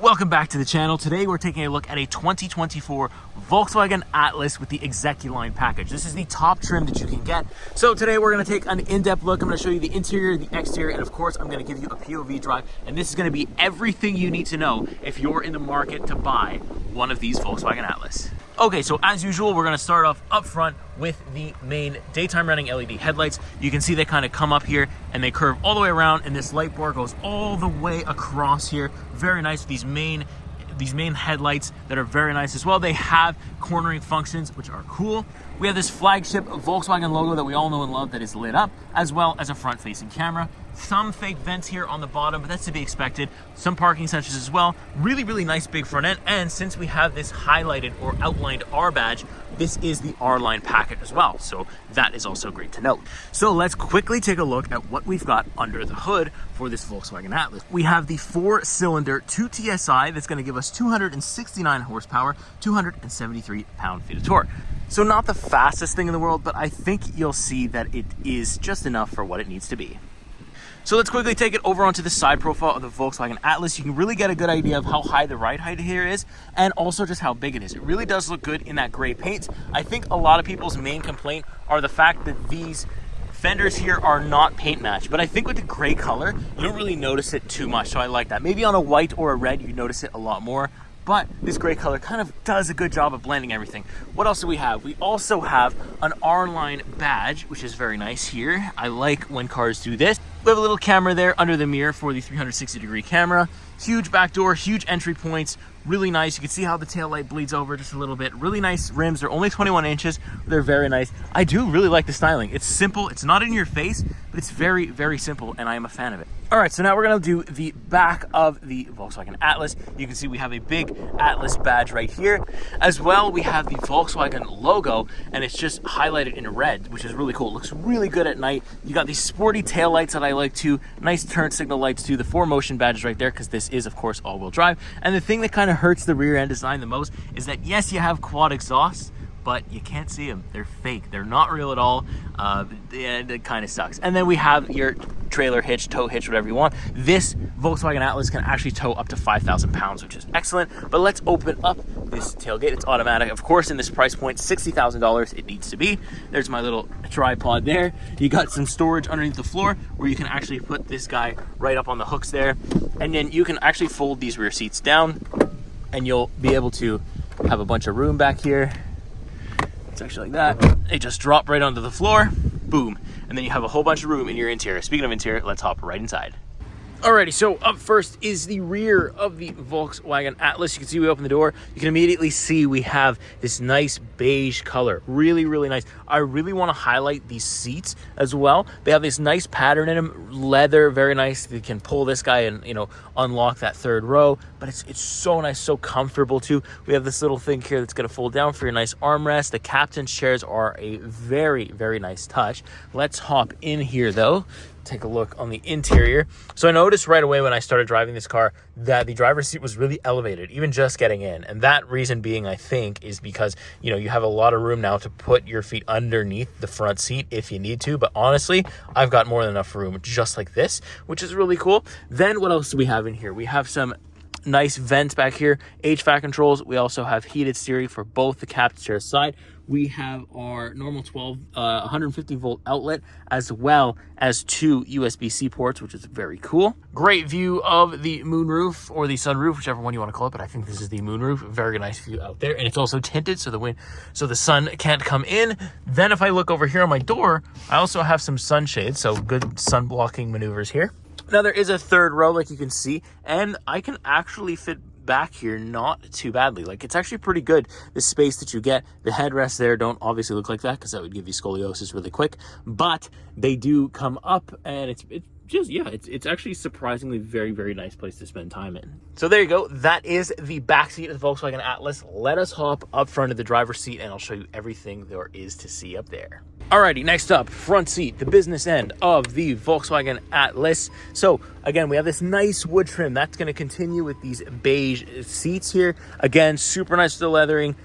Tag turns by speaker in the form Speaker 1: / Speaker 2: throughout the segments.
Speaker 1: Welcome back to the channel. Today we're taking a look at a 2024 Volkswagen Atlas with the Execuline package. This is the top trim that you can get. So today we're going to take an in-depth look. I'm going to show you the interior, the exterior, and of course I'm going to give you a POV drive. And this is going to be everything you need to know if you're in the market to buy one of these Volkswagen Atlas. Okay, so as usual, we're going to start off up front with the main daytime running LED headlights. You can see they kind of come up here and they curve all the way around, and this light bar goes all the way across here. Very nice. These main headlights that are very nice as well. They have cornering functions, which are cool. We have this flagship Volkswagen logo that we all know and love that is lit up, as well as a front-facing camera. Some fake vents here on the bottom, but that's to be expected. Some parking sensors as well. Really, really nice big front end. And since we have this highlighted or outlined R badge, this is the R-Line package as well. So that is also great to note. So let's quickly take a look at what we've got under the hood for this Volkswagen Atlas. We have the 4-cylinder 2 TSI that's going to give us 269 horsepower, 273 pound-feet of torque. So not the fastest thing in the world, but I think you'll see that it is just enough for what it needs to be. So let's quickly take it over onto the side profile of the Volkswagen Atlas. You can really get a good idea of how high the ride height here is, and also just how big it is. It really does look good in that gray paint. I think a lot of people's main complaint are the fact that these fenders here are not paint matched, but I think with the gray color, you don't really notice it too much, so I like that. Maybe on a white or a red, you notice it a lot more, but this gray color kind of does a good job of blending everything. What else do we have? We also have an R-Line badge, which is very nice here. I like when cars do this. We have a little camera there under the mirror for the 360-degree camera. Huge back door, huge entry points, really nice. You can see how the taillight bleeds over just a little bit. Really nice rims. They're only 21 inches. They're very nice. I do really like the styling. It's simple. It's not in your face, but it's very, very simple, and I am a fan of it. All right, so now we're going to do the back of the Volkswagen Atlas. You can see we have a big Atlas badge right here. As well, we have the Volkswagen logo, and it's just highlighted in red, which is really cool. It looks really good at night. You got these sporty taillights that I like too. Nice turn signal lights too. The 4Motion badges right there, because this is, of course, all-wheel drive. And the thing that kind of hurts the rear end design the most is that, yes, you have quad exhausts, but you can't see them. They're fake. They're not real at all. And it kind of sucks. And then we have your trailer hitch, tow hitch, whatever you want. This Volkswagen Atlas can actually tow up to 5,000 pounds, which is excellent. But let's open up this tailgate. It's automatic. Of course, in this price point, $60,000, it needs to be. There's my little tripod there. You got some storage underneath the floor where you can actually put this guy right up on the hooks there. And then you can actually fold these rear seats down, and you'll be able to have a bunch of room back here. It's actually like that. They just drop right onto the floor, boom. And then you have a whole bunch of room in your interior. Speaking of interior, let's hop right inside. Alrighty, so up first is the rear of the Volkswagen Atlas. You can see we open the door. You can immediately see we have this nice beige color. Really, really nice. I really want to highlight these seats as well. They have this nice pattern in them. Leather, very nice. You can pull this guy and, you know, unlock that third row. But it's so nice, so comfortable too. We have this little thing here that's going to fold down for your nice armrest. The captain's chairs are a very, very nice touch. Let's hop in here though. Take a look on the interior. So I noticed right away when I started driving this car that the driver's seat was really elevated, even just getting in. And that reason being, I think, is because, you know, you have a lot of room now to put your feet underneath the front seat if you need to. But honestly, I've got more than enough room just like this, which is really cool. Then what else do we have in here? We have some nice vents back here, HVAC controls. We also have heated steering for both the captain's chair side. We have our normal 150 volt outlet, as well as 2 USB-C ports, which is very cool. Great view of the moonroof or the sunroof, whichever one you want to call it, but I think this is the moonroof. Very nice view out there, and it's also tinted so the sun can't come in. Then if I look over here on my door, I also have some sunshades, so good sun blocking maneuvers here. Now there is a third row, like you can see, and I can actually fit back here not too badly. Like, it's actually pretty good, the space that you get. The headrests there don't obviously look like that because that would give you scoliosis really quick, but they do come up, and it's just, yeah, it's actually surprisingly very, very nice place to spend time in. So there you go. That is the back seat of the Volkswagen Atlas. Let us hop up front of the driver's seat and I'll show you everything there is to see up there. Alrighty, next up, front seat, the business end of the Volkswagen Atlas. So again, we have this nice wood trim that's going to continue with these beige seats here. Again, super nice with the leathering.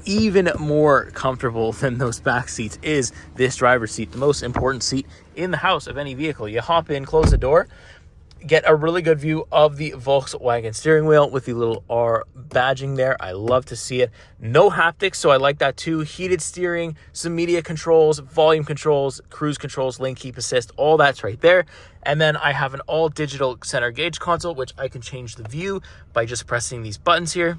Speaker 1: Even more comfortable than those back seats is this driver's seat, the most important seat in the house of any vehicle. You hop in, close the door, get a really good view of the Volkswagen steering wheel with the little R badging there. I love to see it. No haptics, so I like that too. Heated steering, some media controls, volume controls, cruise controls, lane keep assist, all that's right there. And then I have an all digital center gauge console, which I can change the view by just pressing these buttons here.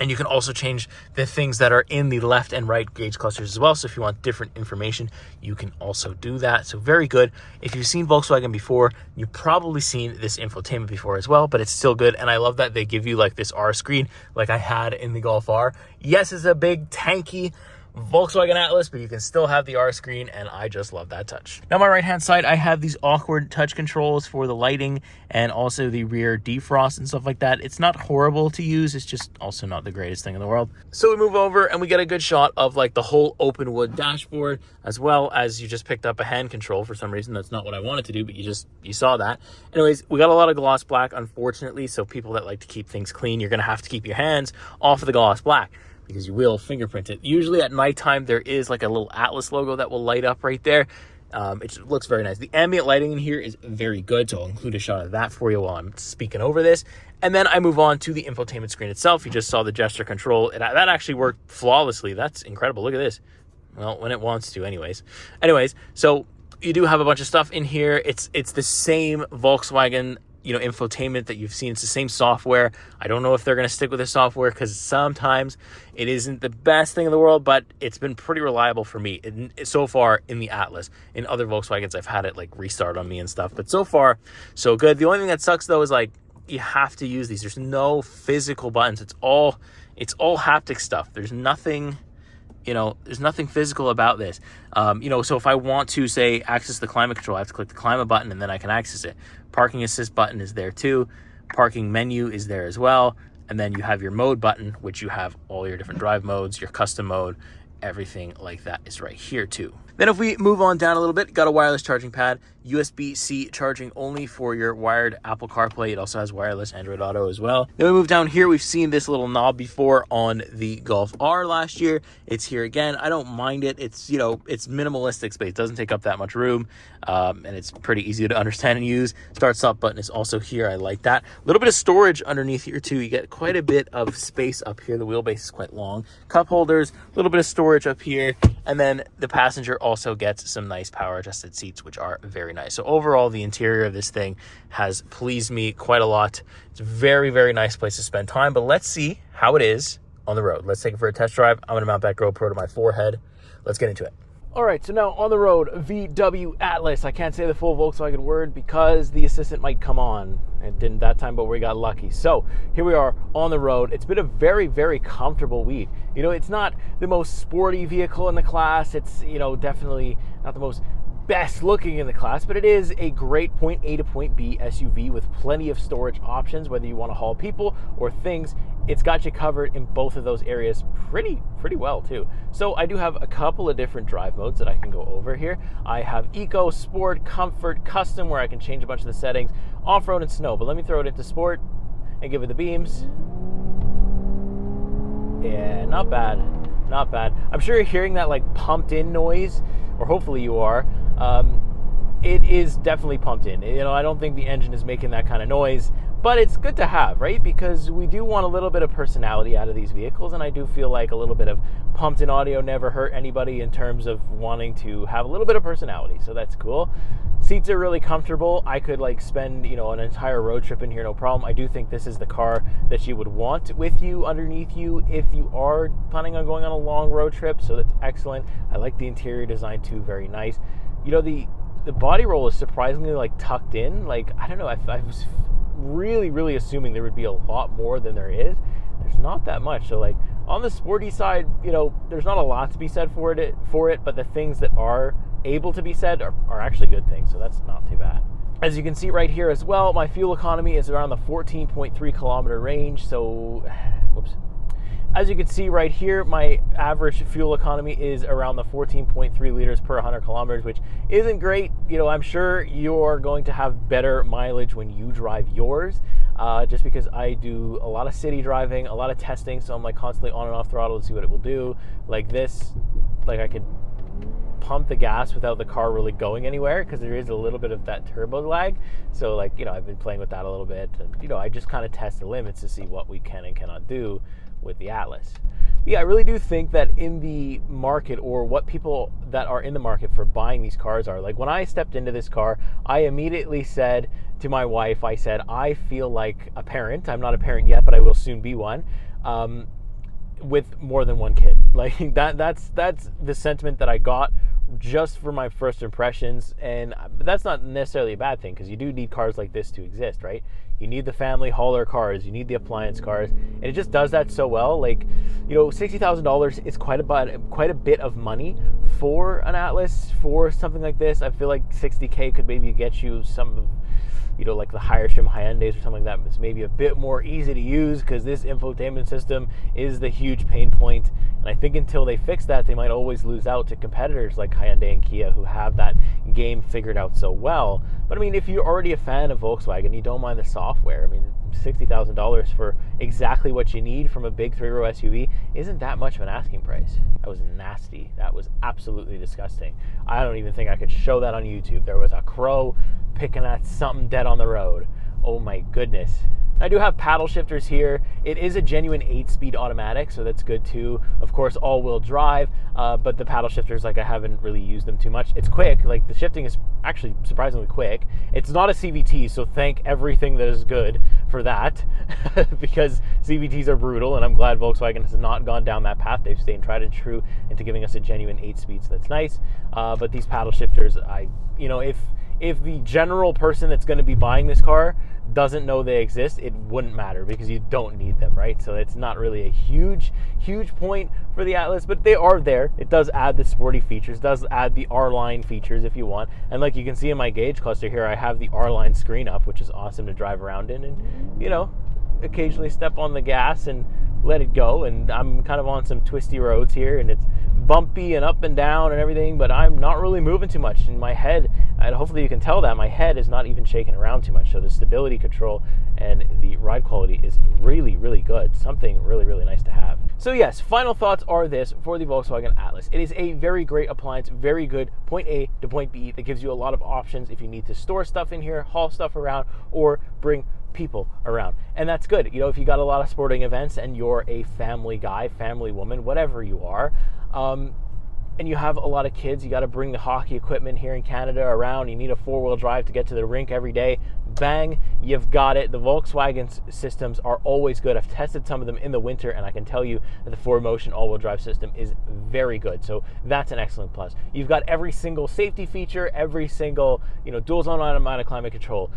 Speaker 1: And you can also change the things that are in the left and right gauge clusters as well. So if you want different information, you can also do that. So very good. If you've seen Volkswagen before, you've probably seen this infotainment before as well, but it's still good. And I love that they give you like this R screen like I had in the Golf R. Yes, it's a big tanky Volkswagen Atlas, but you can still have the R screen, and I just love that touch. Now, my right-hand side, I have these awkward touch controls for the lighting and also the rear defrost and stuff like that. It's not horrible to use. It's just also not the greatest thing in the world. So we move over and we get a good shot of like the whole open wood dashboard, as well as you just picked up a hand control for some reason. That's not what I wanted to do, but you saw that. Anyways, we got a lot of gloss black, unfortunately. So people that like to keep things clean, you're going to have to keep your hands off of the gloss black, because you will fingerprint it. Usually at nighttime, there is like a little Atlas logo that will light up right there. It looks very nice. The ambient lighting in here is very good, so I'll include a shot of that for you while I'm speaking over this. And then I move on to the infotainment screen itself. You just saw the gesture control. That actually worked flawlessly. That's incredible. Look at this. Well, when it wants to anyways. So you do have a bunch of stuff in here. It's the same Volkswagen infotainment that you've seen. It's the same software. I don't know if they're going to stick with this software because sometimes it isn't the best thing in the world, but it's been pretty reliable for me so far in the Atlas. In other Volkswagens, I've had it like restart on me and stuff, but so far so good. The only thing that sucks though is like you have to use these. There's no physical buttons. It's all haptic stuff. There's nothing physical about this. So if I want to say access the climate control, I have to click the climate button and then I can access it. Parking assist button is there too. Parking menu is there as well. And then you have your mode button, which you have all your different drive modes, your custom mode, everything like that is right here too. Then if we move on down a little bit, got a wireless charging pad, USB-C charging only for your wired Apple CarPlay. It also has wireless Android Auto as well. Then we move down here. We've seen this little knob before on the Golf R last year. It's here again. I don't mind it. It's, it's minimalistic space. It doesn't take up that much room. And it's pretty easy to understand and use. Start stop button is also here. I like that. A little bit of storage underneath here too. You get quite a bit of space up here. The wheelbase is quite long. Cup holders, a little bit of storage up here. And then the passenger also gets some nice power adjusted seats, which are very nice. So overall, the interior of this thing has pleased me quite a lot. It's a very, very nice place to spend time, but let's see how it is on the road. Let's take it for a test drive. I'm going to mount that GoPro to my forehead. Let's get into it. All right, so now on the road, VW Atlas. I can't say the full Volkswagen word because the assistant might come on. It didn't that time, but we got lucky. So here we are on the road. It's been a very, very comfortable week. It's not the most sporty vehicle in the class. It's, definitely not the most best looking in the class, but it is a great point A to point B SUV with plenty of storage options, whether you want to haul people or things. It's got you covered in both of those areas pretty well too. So I do have a couple of different drive modes that I can go over here. I have Eco, Sport, Comfort, Custom, where I can change a bunch of the settings, Off-Road and Snow. But let me throw it into Sport and give it the beams. Yeah, not bad. Not bad. I'm sure you're hearing that like pumped in noise, or hopefully you are. It is definitely pumped in. I don't think the engine is making that kind of noise, but it's good to have, right? Because we do want a little bit of personality out of these vehicles, and I do feel like a little bit of pumped in audio never hurt anybody in terms of wanting to have a little bit of personality, so that's cool. Seats are really comfortable. I could spend, an entire road trip in here, no problem. I do think this is the car that you would want with you underneath you if you are planning on going on a long road trip, so that's excellent. I like the interior design too, very nice. The body roll is surprisingly tucked in. I don't know, I was really assuming there would be a lot more than there is. There's not that much. So on the sporty side, there's not a lot to be said for it, but the things that are able to be said are actually good things, so that's not too bad. As you can see right here as well, my fuel economy is around the 14.3 kilometer range. So whoops. As you can see right here, my average fuel economy is around the 14.3 liters per 100 kilometers, which isn't great. I'm sure you're going to have better mileage when you drive yours, just because I do a lot of city driving, a lot of testing, so I'm constantly on and off throttle to see what it will do. Like this, I could pump the gas without the car really going anywhere, because there is a little bit of that turbo lag. So like, you know, I've been playing with that a little bit, and, you know, I just kind of test the limits to see what we can and cannot do with the Atlas. Yeah, I really do think that in the market, or what people that are in the market for buying these cars are, like when I stepped into this car, I immediately said to my wife, I said, I feel like a parent. I'm not a parent yet, but I will soon be one, with more than one kid. Like that's the sentiment that I got just for my first impressions. And that's not necessarily a bad thing, because you do need cars like this to exist, right? You need the family hauler cars, you need the appliance cars, and it just does that so well. Like, you know, $60,000 is quite a bit of money for an Atlas, for something like this. I feel like $60K could maybe get you some of, you know, like the higher trim Hyundais or something like that. It's maybe a bit more easy to use, because this infotainment system is the huge pain point. And I think until they fix that, they might always lose out to competitors like Hyundai and Kia, who have that game figured out so well. But I mean, if you're already a fan of Volkswagen, you don't mind the software. I mean, $60,000 for exactly what you need from a big three-row SUV isn't that much of an asking price. That was nasty. That was absolutely disgusting. I don't even think I could show that on YouTube. There was a crow picking at something dead on the road. Oh my goodness. I do have paddle shifters here. It is a genuine 8-speed automatic, so that's good too. Of course, all-wheel drive, but the paddle shifters, like, I haven't really used them too much. It's quick. Like, the shifting is actually surprisingly quick. It's not a CVT, so thank everything that is good for that, because CVTs are brutal, and I'm glad Volkswagen has not gone down that path. They've stayed tried and true into giving us a genuine 8-speed, so that's nice. But these paddle shifters, if the general person that's going to be buying this car doesn't know they exist, it wouldn't matter, because you don't need them, right? So it's not really a huge point for the Atlas, but they are there. It does add the sporty features, does add the R-Line features if you want. And like you can see in my gauge cluster here, I have the R-Line screen up, which is awesome to drive around in, and, you know, occasionally step on the gas and let it go. And I'm kind of on some twisty roads here, and it's bumpy and up and down and everything, but I'm not really moving too much in my head, and hopefully you can tell that my head is not even shaking around too much. So the stability control and the ride quality is really, really good. Something really, really nice to have. So yes, final thoughts are this for the Volkswagen Atlas. It is a very great appliance, very good point A to point B, that gives you a lot of options if you need to store stuff in here, haul stuff around, or bring people around. And that's good. You know, if you got a lot of sporting events and you're a family guy, family woman, whatever you are, and you have a lot of kids, you got to bring the hockey equipment here in Canada around, you need a 4-wheel drive to get to the rink every day, bang, you've got it. The Volkswagen systems are always good. I've tested some of them in the winter, and I can tell you that the 4Motion all-wheel drive system is very good. So that's an excellent plus. You've got every single safety feature, every single, you know, dual zone automatic climate control.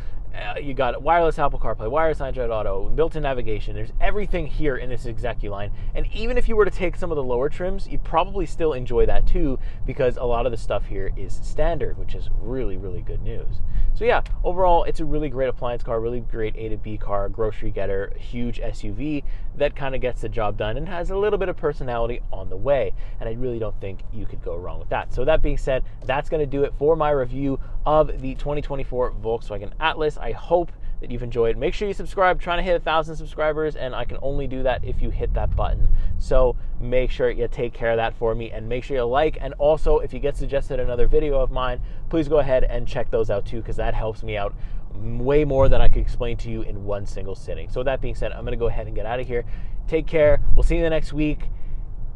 Speaker 1: You got wireless Apple CarPlay, wireless Android Auto, built-in navigation. There's everything here in this Execu line. And even if you were to take some of the lower trims, you'd probably still enjoy that too, because a lot of the stuff here is standard, which is really, really good news. So yeah, overall, it's a really great appliance car, really great A to B car, grocery getter, huge SUV that kind of gets the job done and has a little bit of personality on the way. And I really don't think you could go wrong with that. So that being said, that's going to do it for my review of the 2024 Volkswagen Atlas. I hope that you've enjoyed. Make sure you subscribe. Trying to hit 1,000 subscribers, and I can only do that if you hit that button. So make sure you take care of that for me, and make sure you like. And also, if you get suggested another video of mine, please go ahead and check those out too, because that helps me out way more than I could explain to you in one single sitting. So with that being said, I'm going to go ahead and get out of here. Take care. We'll see you the next week.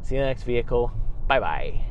Speaker 1: See you in the next vehicle. Bye-bye.